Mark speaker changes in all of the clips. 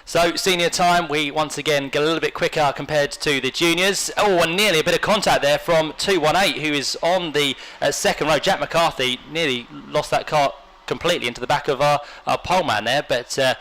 Speaker 1: So senior time, we once again get a little bit quicker compared to the juniors. Oh, and nearly a bit of contact there from 218, who is on the second row. Jack McCarthy nearly lost that car completely into the back of our poleman there, but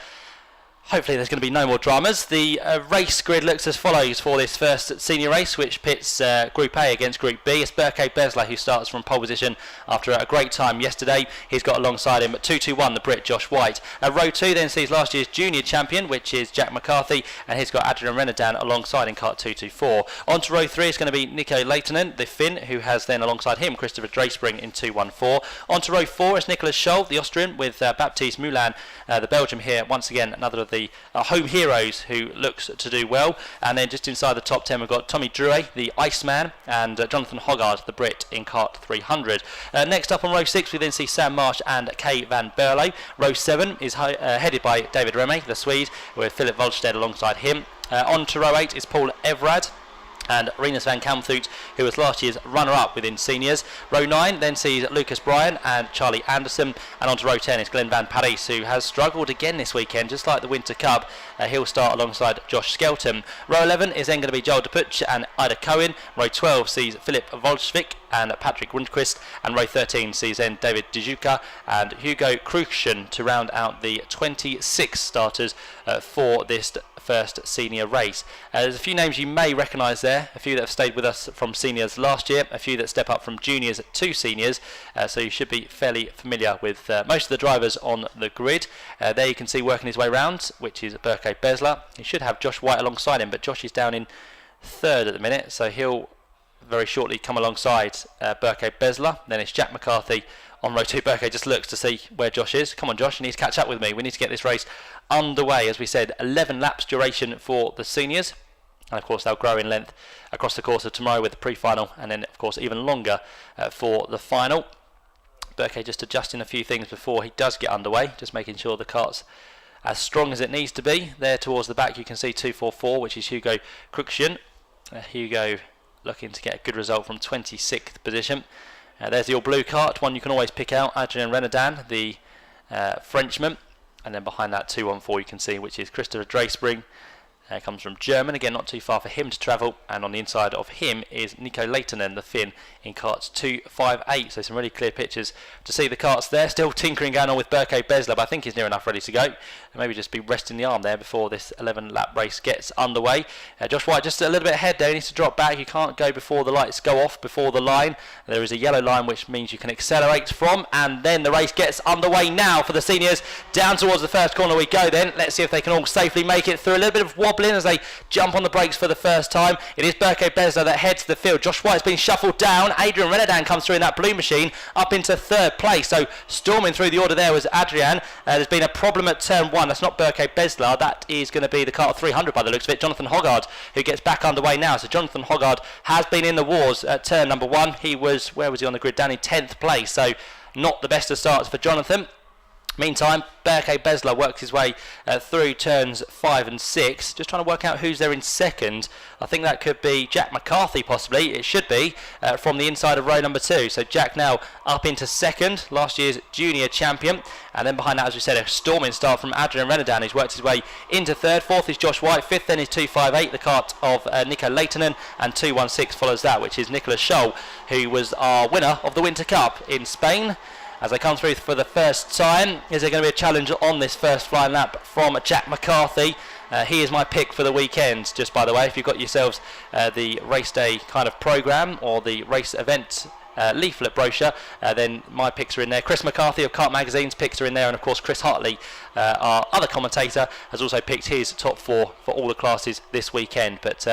Speaker 1: hopefully there's going to be no more dramas. The race grid looks as follows for this first senior race, which pits Group A against Group B. It's Berke Besler who starts from pole position after a great time yesterday. He's got alongside him at 221 the Brit Josh White. Row 2 then sees last year's junior champion, which is Jack McCarthy, and he's got Adrian Renadan alongside in kart 224. On to row 3 is going to be Nico Leitonen, the Finn, who has then alongside him Christopher Drayspring in 214. On to row 4 is Nicholas Scholl, the Austrian, with Baptiste Moulin, the Belgium here, once again another of the home heroes who looks to do well. And then just inside the top 10 we've got Tommy Drouet, the Iceman, and Jonathan Hoggard, the Brit, in kart 300. Next up on row 6 we then see Sam Marsh and Kay van Berlo. Row 7 is headed by David Remy, the Swede, with Philip Volstead alongside him. On to row 8 is Paul Everard and Rinus van Kamthut, who was last year's runner-up within seniors. Row 9 then sees Lucas Bryan and Charlie Anderson, and on to row 10 is Glenn Van Parijs, who has struggled again this weekend, just like the Winter Cup. He'll start alongside Josh Skelton. Row 11 is then going to be Joel DePuch and Ida Cohen. Row 12 sees Philip Volsvik and Patrick Rundquist, and row 13 sees then David Dijuka and Hugo Kruchen to round out the 26 starters for this first senior race. There's a few names you may recognise there, a few that have stayed with us from seniors last year, a few that step up from juniors to seniors, so you should be fairly familiar with most of the drivers on the grid. There you can see working his way round, which is Berke Besler. He should have Josh White alongside him, but Josh is down in third at the minute, so he'll very shortly come alongside Berke Besler. Then it's Jack McCarthy on row 2. Berke just looks to see where Josh is. Come on Josh, you need to catch up with me. We need to get this race underway. As we said, 11 laps duration for the seniors, and of course they'll grow in length across the course of tomorrow with the pre-final, and then of course even longer for the final. Berke just adjusting a few things before he does get underway, just making sure the kart's as strong as it needs to be. There towards the back you can see 244, which is Hugo Kruchen. Hugo looking to get a good result from 26th position. There's the all blue kart, one you can always pick out, Adrien Renadan, the Frenchman. And then behind that 214 you can see, which is Christopher Drayspring. Comes from German, again not too far for him to travel, and on the inside of him is Nico Leitonen, the Finn, in karts 258. So some really clear pictures to see the karts there. Still tinkering going on with Berke Besler, but I think he's near enough ready to go. And maybe just be resting the arm there before this 11 lap race gets underway. Josh White just a little bit ahead there, he needs to drop back. You can't go before the lights go off before the line. There is a yellow line which means you can accelerate from, and then the race gets underway now for the seniors. Down towards the first corner we go then. Let's see if they can all safely make it through. A little bit of wobbling as they jump on the brakes for the first time. It is Berke Besler that heads the field. Josh White's been shuffled down. Adrian Renadan comes through in that blue machine up into third place. So storming through the order there was Adrian. There's been a problem at turn 1. That's not Berke Besler. That is going to be the kart 300 by the looks of it. Jonathan Hoggard, who gets back underway now. So Jonathan Hoggard has been in the wars at turn number 1. He was, where was he on the grid? Down in 10th place. So not the best of starts for Jonathan. Meantime, Berke Besler works his way through turns 5 and 6, just trying to work out who's there in second. I think that could be Jack McCarthy, possibly. It should be from the inside of row number 2. So Jack now up into second, last year's junior champion. And then behind that, as we said, a storming start from Adrian Renadan, who's worked his way into third. Fourth is Josh White. Fifth then is 258, the kart of Nico Leitonen. And 216 follows that, which is Nicholas Scholl, who was our winner of the Winter Cup in Spain. As they come through for the first time, is there going to be a challenge on this first flying lap from Jack McCarthy? He is my pick for the weekend, just by the way. If you've got yourselves the race day kind of programme or the race event leaflet brochure, then my picks are in there. Chris McCarthy of Kart Magazine's picks are in there, and of course Chris Hartley, our other commentator, has also picked his top 4 for all the classes this weekend. But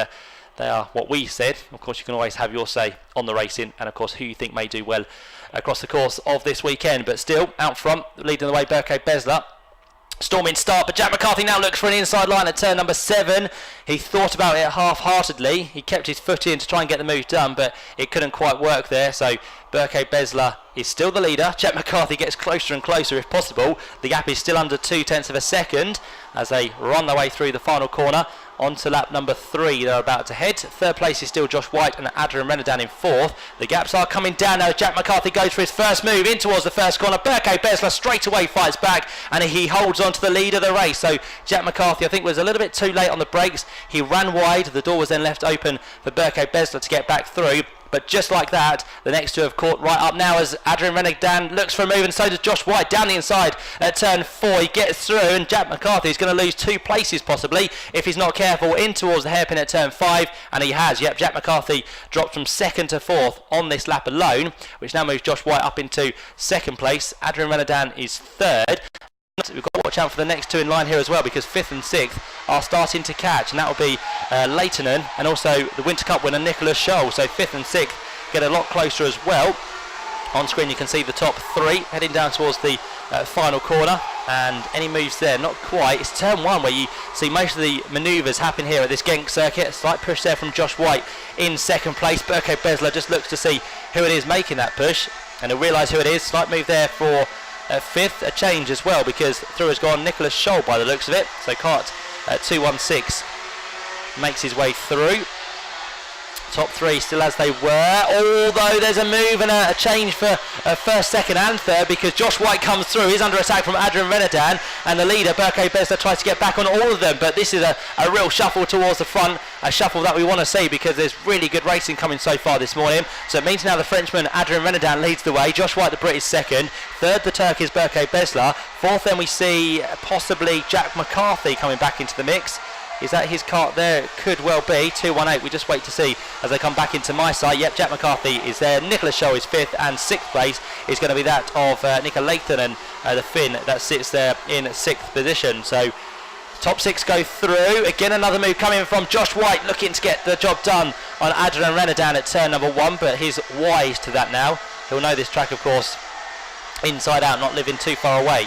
Speaker 1: they are what we said. Of course you can always have your say on the racing, and of course who you think may do well across the course of this weekend. But still, out front, leading the way, Berke Besler. Storming start, but Jack McCarthy now looks for an inside line at turn number 7. He thought about it half-heartedly. He kept his foot in to try and get the move done, but it couldn't quite work there. So Berke Besler is still the leader. Jack McCarthy gets closer and closer if possible. The gap is still under 0.2 of a second as they run their way through the final corner On to lap number 3, they're about to head. Third place is still Josh White and Adrian Renadan in 4th. The gaps are coming down now. Jack McCarthy goes for his first move in towards the first corner. Berke Besler straight away fights back, and he holds on to the lead of the race. So Jack McCarthy, I think, was a little bit too late on the brakes. He ran wide. The door was then left open for Berke Besler to get back through. But just like that, the next two have caught right up now as Adrian Renadan looks for a move, and so does Josh White down the inside at turn 4. He gets through, and Jack McCarthy is going to lose 2 places possibly if he's not careful, in towards the hairpin at turn 5, and he has. Yep, Jack McCarthy dropped from 2nd to 4th on this lap alone, which now moves Josh White up into 2nd place. Adrian Renadan is 3rd. We've got to watch out for the next two in line here as well, because 5th and 6th are starting to catch, and that will be Leitonen and also the Winter Cup winner Nicholas Scholl. So 5th and 6th get a lot closer as well. On screen you can see the top 3 heading down towards the final corner, and any moves there, not quite. It's turn 1 where you see most of the manoeuvres happen here at this Genk circuit. A slight push there from Josh White in 2nd place. Berke Besler just looks to see who it is making that push, and he'll realise who it is. Slight move there for 5th, a change as well, because through has gone Nicholas Scholl by the looks of it. So kart 216 makes his way through. Top 3 still as they were, although there's a move and a change for 1st, 2nd and 3rd, because Josh White comes through. He's under attack from Adrian Renadan, and the leader Berke Besler tries to get back on all of them, but this is a real shuffle towards the front, a shuffle that we want to see because there's really good racing coming so far this morning. So it means now the Frenchman Adrian Renadan leads the way, Josh White the Brit is 2nd, 3rd the Turk is Berke Besler, 4th then we see possibly Jack McCarthy coming back into the mix. Is that his kart there? It could well be. 218, we just wait to see as they come back into my side. Yep, Jack McCarthy is there. Nicholas Scholl is 5th, and 6th place is going to be that of Nico Leitonen, the Finn that sits there in 6th position. So top 6 go through. Again, another move coming from Josh White, looking to get the job done on Adrian Renadan at turn number 1, but he's wise to that now. He'll know this track, of course, inside out, not living too far away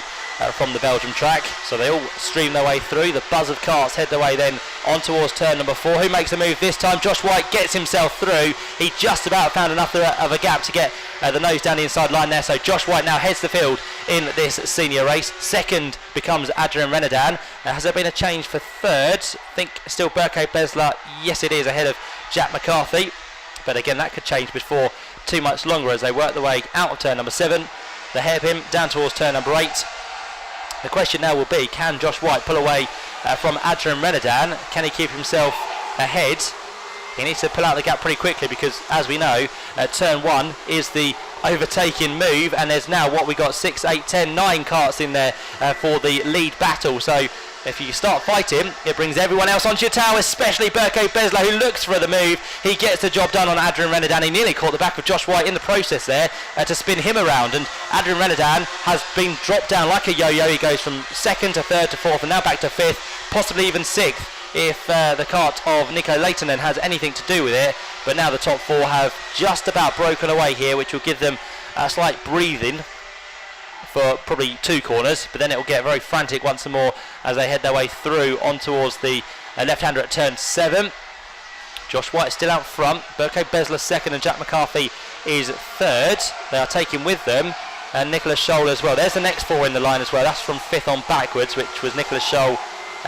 Speaker 1: from the Belgium track. So they all stream their way through. The buzz of carts head their way then on towards turn number 4. Who makes a move this time? Josh White gets himself through. He just about found enough of a gap to get the nose down the inside line there. So Josh White now heads the field in this senior race. 2nd becomes Adrian Renadan. Has there been a change for 3rd? I think still Berke Besler. Yes, it is, ahead of Jack McCarthy. But again, that could change before too much longer as they work their way out of turn number 7. The hairpin down towards turn number 8. The question now will be, can Josh White pull away from Adrian Renadan? Can he keep himself ahead? He needs to pull out the gap pretty quickly because, as we know, turn 1 is the overtaking move, and there's now what we got 6, 8, 10, 9 karts in there for the lead battle. So if you start fighting, it brings everyone else onto your tail, especially Berke Besler, who looks for the move. He gets the job done on Adrian Renadan. He nearly caught the back of Josh White in the process there to spin him around, and Adrian Renadan has been dropped down like a yo-yo. He goes from 2nd to 3rd to 4th and now back to 5th, possibly even 6th if the kart of Nico Leitonen has anything to do with it. But now the top 4 have just about broken away here, which will give them a slight breathing for probably 2 corners, but then it will get very frantic once more as they head their way through on towards the left-hander at turn 7. Josh White still out front, Berke Besler 2nd, and Jack McCarthy is 3rd. They are taking with them and Nicholas Scholl as well. There's the next 4 in the line as well. That's from 5th on backwards, which was Nicholas Scholl.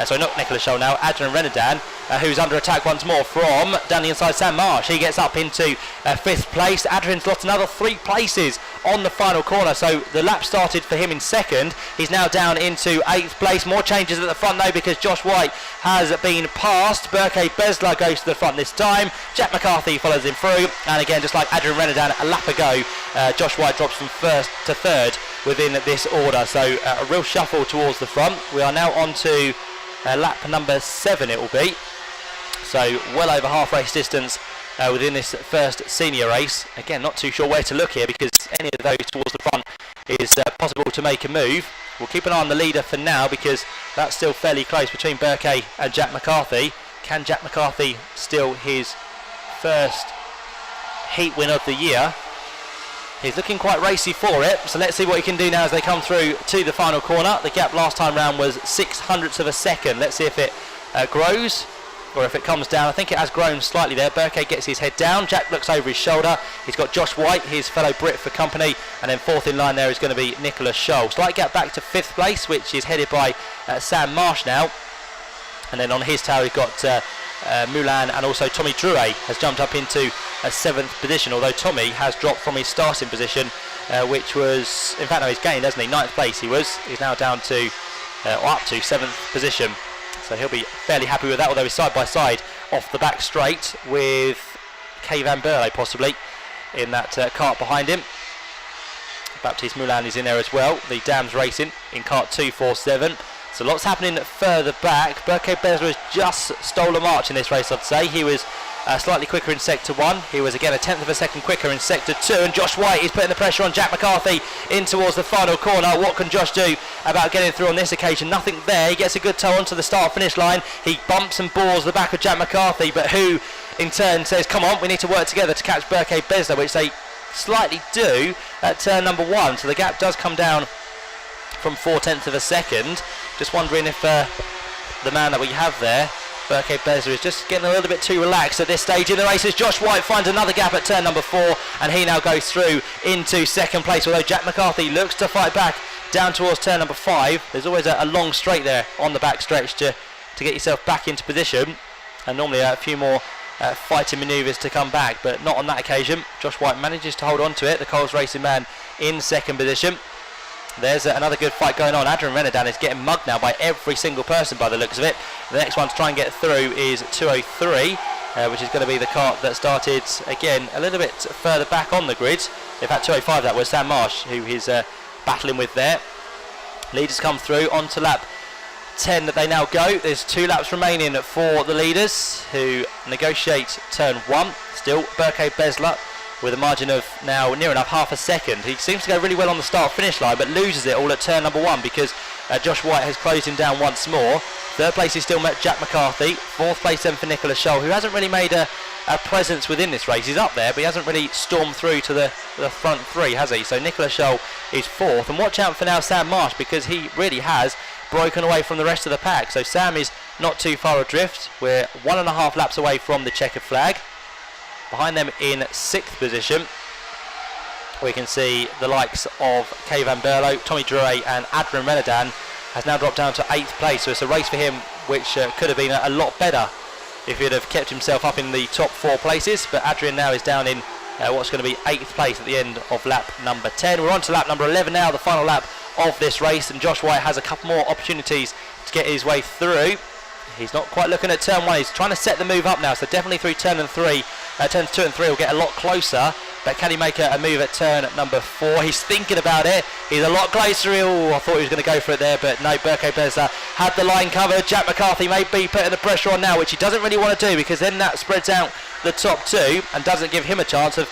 Speaker 1: Sorry, not Nicholas Scholl now, Adrian Renadan, who's under attack once more from down the inside Sam Marsh. He gets up into 5th place. Adrian's lost another 3 places on the final corner, so the lap started for him in 2nd. He's now down into 8th place. More changes at the front though, because Josh White has been passed. Berke Besler goes to the front this time. Jack McCarthy follows him through, and again, just like Adrian Renadan a lap ago, Josh White drops from 1st to 3rd within this order. So a real shuffle towards the front. We are now on to lap number 7 it will be, so well over half race distance within this first senior race. Again, not too sure where to look here because any of those towards the front is possible to make a move. We'll keep an eye on the leader for now because that's still fairly close between Berke and Jack McCarthy. Can Jack McCarthy steal his first heat win of the year? He's looking quite racy for it, so let's see what he can do now as they come through to the final corner. The gap last time round was 0.06 of a second. Let's see if it grows or if it comes down. I think it has grown slightly there. Berke gets his head down. Jack looks over his shoulder. He's got Josh White, his fellow Brit, for company, and then 4th in line there is going to be Nicholas Scholl. Slight gap back to 5th place, which is headed by Sam Marsh now. And then on his tail we've got Moulin, and also Tommy Drouet has jumped up into a 7th position, although Tommy has dropped from his starting position, which was, in fact no, he's gained, hasn't he? 9th place he was. He's now down to, or up to 7th position. So he'll be fairly happy with that, although he's side by side off the back straight with Kay Van Berle possibly in that cart behind him. Baptiste Moulin is in there as well. The Dams Racing in cart 247. So lots happening further back. Berke Besler has just stole a march in this race, I'd say. He was slightly quicker in sector 1. He was again a 10th of a second quicker in sector 2, and Josh White is putting the pressure on Jack McCarthy in towards the final corner. What can Josh do about getting through on this occasion? Nothing there. He gets a good toe onto the start finish line. He bumps and bores the back of Jack McCarthy, but who in turn says, come on, we need to work together to catch Berke Besler, which they slightly do at turn number 1. So the gap does come down from 4/10 of a second. Just wondering if the man that we have there, Berke Besler, is just getting a little bit too relaxed at this stage in the race, as Josh White finds another gap at turn number 4, and he now goes through into 2nd place, although Jack McCarthy looks to fight back down towards turn number 5. There's always a long straight there on the back stretch to get yourself back into position, and normally a few more fighting manoeuvres to come back, but not on that occasion. Josh White manages to hold on to it, the Coles Racing man in 2nd position. There's another good fight going on. Adrian Renadan is getting mugged now by every single person by the looks of it. The next one to try and get through is 203, which is going to be the cart that started, again, a little bit further back on the grid. In fact, 205 that was Sam Marsh, who he's battling with there. Leaders come through onto lap 10 that they now go. There's 2 laps remaining for the leaders, who negotiate turn 1. Still, Berke Besler with a margin of now near enough half a second. He seems to go really well on the start finish line, but loses it all at turn number 1 because Josh White has closed him down once more. 3rd place is still met Jack McCarthy. 4th place then for Nicolas Scholl, who hasn't really made a presence within this race. He's up there, but he hasn't really stormed through to the front 3, has he? So Nicolas Scholl is 4th, and watch out for now Sam Marsh, because he really has broken away from the rest of the pack. So Sam is not too far adrift. We're 1.5 laps away from the checkered flag. Behind them in 6th position, we can see the likes of Kay Van Berlo, Tommy Drouet and Adrian Renadan has now dropped down to 8th place. So it's a race for him which could have been a lot better if he'd have kept himself up in the top 4 places. But Adrian now is down in what's going to be 8th place at the end of lap number 10. We're on to lap number 11 now, the final lap of this race, and Josh White has a couple more opportunities to get his way through. He's not quite looking at turn 1, he's trying to set the move up now, so definitely through turns 2 and 3 will get a lot closer, but can he make a move at turn number 4? He's thinking about it, he's a lot closer. Oh, I thought he was going to go for it there, but no, Berke Besler had the line covered. Jack McCarthy may be putting the pressure on now, which he doesn't really want to do, because then that spreads out the top 2 and doesn't give him a chance of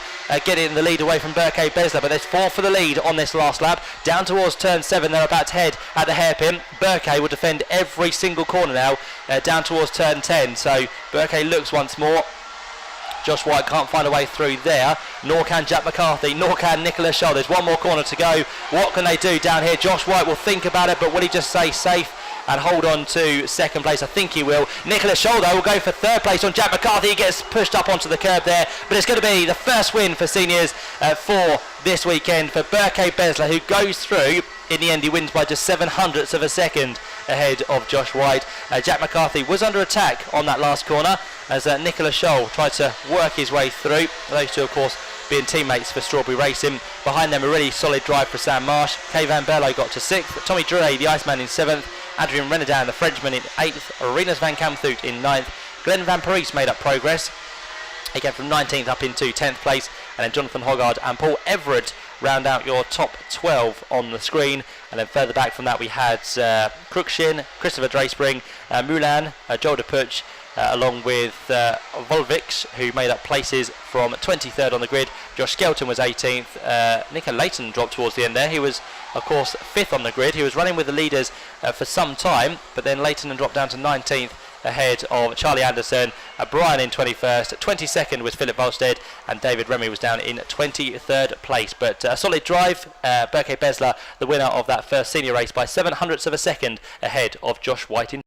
Speaker 1: getting the lead away from Berke Besler. But there's 4 for the lead on this last lap. Down towards turn 7, they're about to head at the hairpin. Berke will defend every single corner now, down towards turn 10. So Berke looks once more. Josh White can't find a way through there, nor can Jack McCarthy, nor can Nicolas Scholl. There's 1 more corner to go. What can they do down here? Josh White will think about it, but will he just say safe and hold on to 2nd place? I think he will. Nicolas Scholl, though, will go for 3rd place on Jack McCarthy. He gets pushed up onto the curb there, but it's going to be the first win for seniors for this weekend for Berke Besler, who goes through. In the end, he wins by just 0.07 of a second ahead of Josh White. Jack McCarthy was under attack on that last corner as Nicolas Scholl tried to work his way through. Those 2, of course, being teammates for Strawberry Racing. Behind them, a really solid drive for Sam Marsh. Kay Van Berlo got to 6th. Tommy Drouet, the Iceman, in 7th. Adrian Renadan, the Frenchman, in 8th. Arenas Van Kamthout in 9th. Glenn Van Parijs made up progress, again from 19th up into 10th place. And then Jonathan Hoggard and Paul Everett round out your top 12 on the screen. And then further back from that, we had Cruikshank, Christopher Drayspring, Moulin, Joel DePuch, along with Volvix, who made up places from 23rd on the grid. Josh Skelton was 18th. Nico Layton dropped towards the end there. He was, of course, 5th on the grid. He was running with the leaders for some time, but then Layton dropped down to 19th ahead of Charlie Anderson. Brian in 21st. 22nd was Philip Volstead, and David Remy was down in 23rd place. But a solid drive. Berke Besler, the winner of that first senior race, by 0.07 of a second ahead of Josh White in